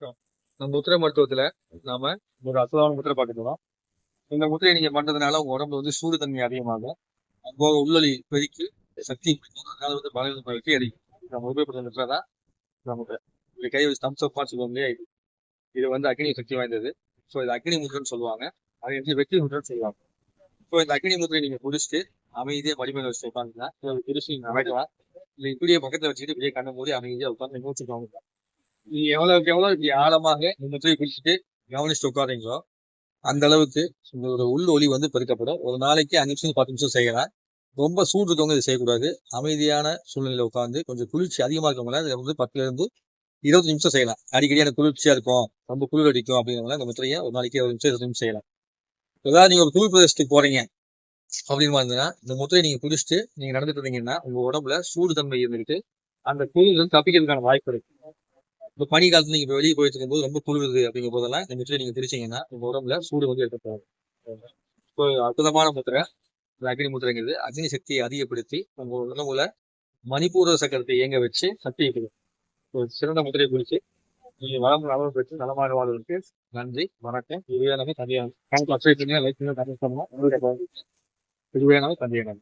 வணக்கம். நம்ம முத்திரை மருத்துவத்துல நாம ஒரு அற்புதமான முத்திரை பார்க்க போறோம். இந்த முத்திரையை நீங்க பண்றதுனால உங்க உடம்புல சூடு தன்மை அதிகமாகும். அதுபோக உள்ளொலி பெருக்கி சக்தி பிடிக்கும். அதனால பலவீனத்தை வெற்றி அடிக்கும். நம்ம உபயோகப்படுத்த முத்திரை தான் இந்த முத்திரை. இப்படி கை வச்சு தம்ஸ் அப் சொல்லுவோம் இல்லையா, இது அக்னி சக்தி வாய்ந்தது. ஸோ இது அக்னி முத்திரைன்னு சொல்லுவாங்க. அது வந்து வெற்றி முத்திரைன்னு சொல்லுவாங்க. ஸோ இந்த அக்னி முத்திரையை நீங்க குடிச்சிட்டு அமைதியா படிமையில வச்சு உட்காந்துங்கன்னா குடிச்சு நீங்க நடக்கலாம். இல்லை இப்படியே பக்கத்துல வச்சுக்கிட்டு இப்படியே கண்ண மூடி அமைதியா உட்காந்து நோச்சுக்கோங்க. நீங்க எவ்வளவுக்கு எவ்வளவு இப்படி ஆழமாக இந்த முத்திரையை குடிச்சிட்டு கவனிச்சுட்டு உட்காரீங்களோ அந்த அளவுக்கு உங்களோட உள் ஒளி பெருக்கப்படும். ஒரு நாளைக்கு 5 நிமிஷம் 10 நிமிஷம் செய்யலாம். ரொம்ப சூடு இருக்கவங்க இதை செய்யக்கூடாது. அமைதியான சூழ்நிலையில உட்காந்து கொஞ்சம் குளிர்ச்சி அதிகமா இருக்கவங்கள இதை 10ல இருந்து 20 நிமிஷம் செய்யலாம். அடிக்கடி எனக்கு குளிர்ச்சியா இருக்கும், ரொம்ப குளிர் அடிக்கும் அப்படிங்கிறவங்க இந்த முத்திரையை ஒரு நாளைக்கு 20 நிமிஷம் 20 நிமிஷம் செய்யலாம். ஏதாவது நீங்க ஒரு குளிர் பிரதேசத்துக்கு போறீங்க அப்படின்னு இருந்ததுன்னா இந்த முத்திரையை நீங்க குடிச்சிட்டு நீங்க நடந்துட்டு இருந்தீங்கன்னா உங்க உடம்புல சூடு தன்மை இருந்துட்டு அந்த குளிர் தப்பிக்கிறதுக்கான வாய்ப்பு இருக்கு. இப்போ பனி காலத்துல நீங்க வெளியே போயிட்டு இருக்கும்போது ரொம்ப குளிருது அப்படிங்கிற போதெல்லாம் இந்த முத்திரை நீங்க பிரிச்சீங்கன்னா உங்க உடம்புல சூடு எடுக்கப்படாது. இப்போ அற்புதமான முத்திரை அக்னி முத்திரைங்கிறது அக்னி சக்தியை அதிகப்படுத்தி உங்க உடம்புல மணிப்பூர சக்கரத்தை இயங்க வச்சு சக்தியை கொடுக்கும். சிறந்த முத்திரையை குறித்து நீங்க நலம் பெற்று நலமாக வாழ்வதற்கு நன்றி, வணக்கம். இது வேணாமே தனியாக லைக் பண்ணி கமெண்ட் பண்ணலாம். இது வேணாமே தனியாக